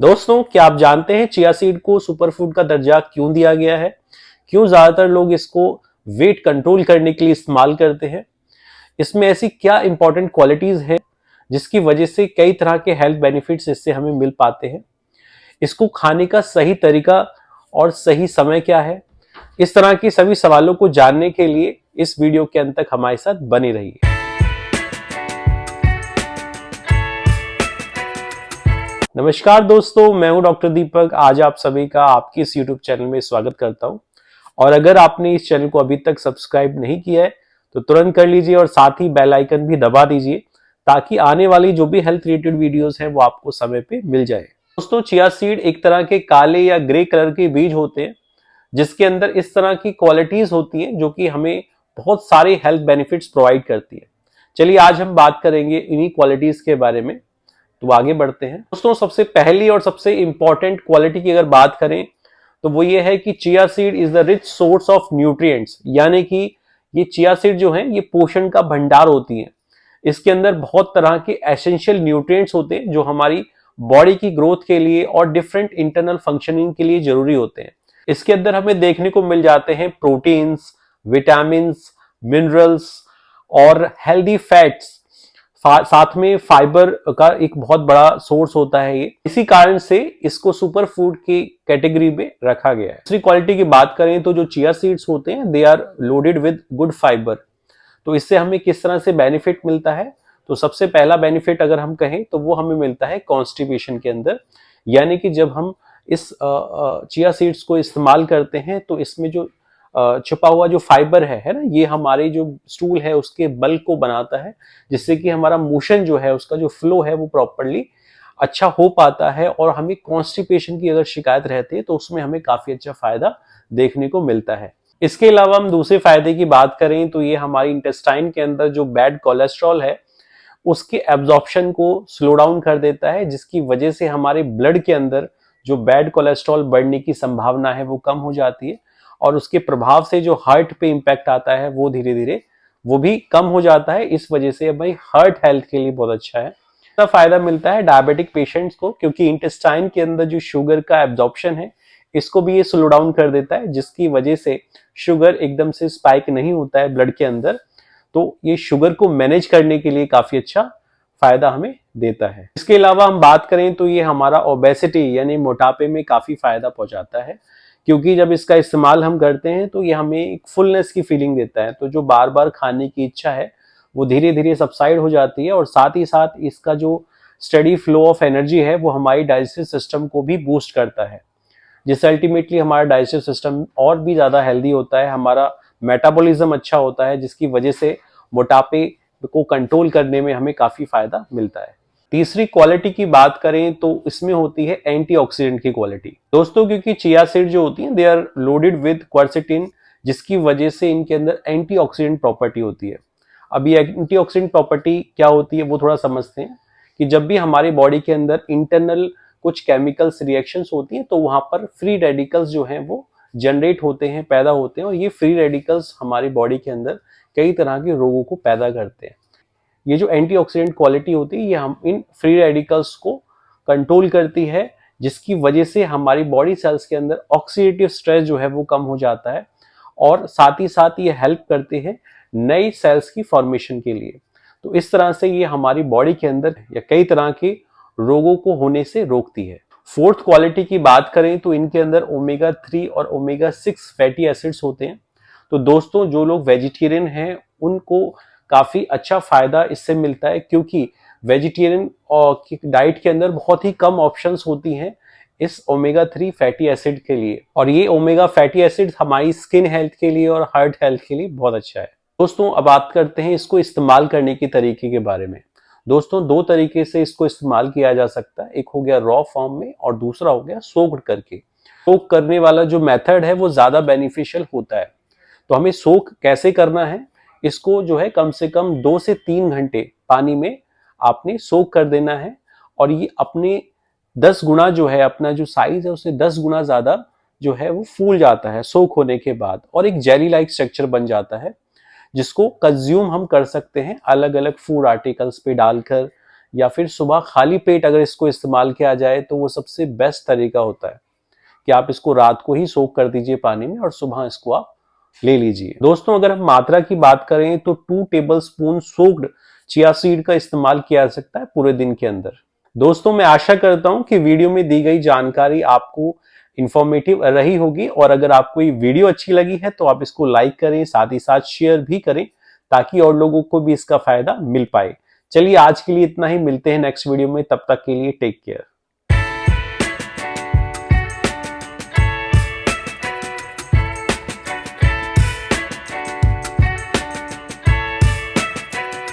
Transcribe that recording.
दोस्तों, क्या आप जानते हैं चिया सीड को सुपरफूड का दर्जा क्यों दिया गया है? क्यों ज्यादातर लोग इसको वेट कंट्रोल करने के लिए इस्तेमाल करते हैं? इसमें ऐसी क्या इंपॉर्टेंट क्वालिटीज है जिसकी वजह से कई तरह के हेल्थ बेनिफिट्स इससे हमें मिल पाते हैं? इसको खाने का सही तरीका और सही समय क्या है? इस तरह के सभी सवालों को जानने के लिए इस वीडियो के अंत तक हमारे साथ बने रहिए। नमस्कार दोस्तों, मैं हूं डॉक्टर दीपक। आज आप सभी का आपके इस यूट्यूब चैनल में स्वागत करता हूं। और अगर आपने इस चैनल को अभी तक सब्सक्राइब नहीं किया है तो तुरंत कर लीजिए और साथ ही बेल आइकन भी दबा दीजिए ताकि आने वाली जो भी हेल्थ रिलेटेड वीडियोस हैं वो आपको समय पे मिल जाए। दोस्तों, चिया सीड एक तरह के काले या ग्रे कलर के बीज होते हैं जिसके अंदर इस तरह की क्वालिटीज होती हैं जो कि हमें बहुत सारे हेल्थ बेनिफिट्स प्रोवाइड करती है। चलिए आज हम बात करेंगे इन्हीं क्वालिटीज के बारे में। तो आगे बढ़ते हैं। दोस्तों, सबसे पहली और सबसे इंपॉर्टेंट क्वालिटी की अगर बात करें तो वो ये है कि chia seed is the rich source of nutrients, यानी कि ये चिया सीड जो है ये पोषण का भंडार होती है। इसके अंदर बहुत तरह के एसेंशियल न्यूट्रिएंट्स होते हैं जो हमारी बॉडी की ग्रोथ के लिए और डिफरेंट इंटरनल फंक्शनिंग के लिए जरूरी होते हैं। इसके अंदर हमें देखने को मिल जाते हैं प्रोटीन्स, विटामिन, मिनरल्स और हेल्दी फैट्स। साथ में फाइबर का एक बहुत बड़ा सोर्स होता है ये। इसी कारण से इसको सुपर फूड की कैटेगरी में रखा गया है। दूसरी क्वालिटी की बात करें तो जो चिया सीड्स होते हैं they are loaded with good fibre. तो इससे हमें किस तरह से बेनिफिट मिलता है? तो सबसे पहला बेनिफिट अगर हम कहें तो वो हमें मिलता है कॉन्स्टिपेशन के अंदर। यानी कि जब हम इस चिया सीड्स को इस्तेमाल करते हैं तो इसमें जो छुपा हुआ जो फाइबर है ना, ये हमारे जो स्टूल है उसके बल को बनाता है, जिससे कि हमारा मोशन जो है उसका जो फ्लो है वो प्रॉपरली अच्छा हो पाता है। और हमें कॉन्स्टिपेशन की अगर शिकायत रहती है तो उसमें हमें काफी अच्छा फायदा देखने को मिलता है। इसके अलावा हम दूसरे फायदे की बात करें तो ये हमारी इंटेस्टाइन के अंदर जो बैड कोलेस्ट्रॉल है उसके एब्जॉर्प्शन को स्लो डाउन कर देता है, जिसकी वजह से हमारे ब्लड के अंदर जो बैड कोलेस्ट्रॉल बढ़ने की संभावना है वो कम हो जाती है। और उसके प्रभाव से जो हार्ट पे इंपैक्ट आता है वो धीरे धीरे वो भी कम हो जाता है। इस वजह से भाई हार्ट हेल्थ के लिए बहुत अच्छा है। इसका फायदा मिलता है डायबिटिक पेशेंट्स को, क्योंकि इंटेस्टाइन के अंदर जो शुगर का एब्जॉर्प्शन है इसको भी ये स्लो डाउन कर देता है, जिसकी वजह से शुगर एकदम से स्पाइक नहीं होता है ब्लड के अंदर। तो ये शुगर को मैनेज करने के लिए काफी अच्छा फायदा हमें देता है। इसके अलावा हम बात करें तो ये हमारा ओबेसिटी यानी मोटापे में काफी फायदा पहुंचाता है, क्योंकि जब इसका इस्तेमाल हम करते हैं तो ये हमें एक फुलनेस की फीलिंग देता है। तो जो बार बार खाने की इच्छा है वो धीरे धीरे सबसाइड हो जाती है। और साथ ही साथ इसका जो स्टडी फ्लो ऑफ एनर्जी है वो हमारी डाइजेस्टिव सिस्टम को भी बूस्ट करता है, जिससे अल्टीमेटली हमारा डाइजेस्टिव सिस्टम और भी ज्यादा हेल्दी होता है, हमारा मेटाबॉलिज्म अच्छा होता है, जिसकी वजह से मोटापे को कंट्रोल करने में हमें काफी फायदा मिलता है। तीसरी क्वालिटी की बात करें तो इसमें होती है एंटीऑक्सीडेंट की क्वालिटी। दोस्तों, क्योंकि चिया सीड जो होती है दे आर लोडेड विद क्वर्सेटिन, जिसकी वजह से इनके अंदर एंटीऑक्सीडेंट प्रॉपर्टी होती है। अब ये एंटीऑक्सीडेंट प्रॉपर्टी क्या होती है वो थोड़ा समझते हैं। कि जब भी हमारे बॉडी के अंदर इंटरनल कुछ केमिकल्स रिएक्शंस होती हैं तो वहां पर फ्री रेडिकल्स जो हैं वो जनरेट होते हैं, पैदा होते हैं। और ये फ्री रेडिकल्स हमारी बॉडी के अंदर कई तरह के रोगों को पैदा करते हैं। ये जो एंटीऑक्सीडेंट क्वालिटी होती है ये हम इन फ्री रेडिकल्स को कंट्रोल करती है, जिसकी वजह से हमारी बॉडी सेल्स के अंदर ऑक्सीडेटिव स्ट्रेस जो है वो कम हो जाता है। और साथ ही साथ ये हेल्प करते हैं नई सेल्स की फॉर्मेशन के लिए। तो इस तरह से ये हमारी बॉडी के अंदर या कई तरह के रोगों को होने से रोकती है। फोर्थ क्वालिटी की बात करें तो इनके अंदर ओमेगा 3 और ओमेगा 6 फैटी एसिड्स होते हैं। तो दोस्तों, जो लोग वेजिटेरियन हैं उनको काफी अच्छा फायदा इससे मिलता है, क्योंकि वेजिटेरियन की डाइट के अंदर बहुत ही कम ऑप्शंस होती हैं इस ओमेगा 3 फैटी एसिड के लिए। और ये ओमेगा फैटी एसिड हमारी स्किन हेल्थ के लिए और हार्ट हेल्थ के लिए बहुत अच्छा है। दोस्तों, अब बात करते हैं इसको इस्तेमाल करने की तरीके के बारे में। दोस्तों, दो तरीके से इसको इस्तेमाल किया जा सकता है। एक हो गया रॉ फॉर्म में और दूसरा हो गया सोक्ड करके। सोक करने वाला जो मेथड है वो ज्यादा बेनिफिशियल होता है। तो हमें सोक कैसे करना है? इसको जो है कम से कम 2 से 3 घंटे पानी में आपने सोक कर देना है। और ये अपने 10 गुना जो है, अपना जो साइज है उससे 10 गुना ज्यादा जो है वो फूल जाता है सोक होने के बाद, और एक जेली लाइक स्ट्रक्चर बन जाता है, जिसको कंज्यूम हम कर सकते हैं अलग अलग फूड आर्टिकल्स पे डालकर या फिर सुबह खाली पेट अगर इसको इस्तेमाल किया जाए तो वो सबसे बेस्ट तरीका होता है कि आप इसको रात को ही सोक कर दीजिए पानी में और सुबह इसको आप ले लीजिए। दोस्तों अगर हम मात्रा की बात करें तो 2 टेबलस्पून सोक्ड चिया सीड का इस्तेमाल किया जा सकता है पूरे दिन के अंदर। दोस्तों मैं आशा करता हूं कि वीडियो में दी गई जानकारी आपको इंफॉर्मेटिव रही होगी, और अगर आपको ये वीडियो अच्छी लगी है तो आप इसको लाइक करें, साथ ही साथ शेयर भी करें ताकि और लोगों को भी इसका फायदा मिल पाए। चलिए आज के लिए इतना ही, मिलते हैं नेक्स्ट वीडियो में, तब तक के लिए टेक केयर।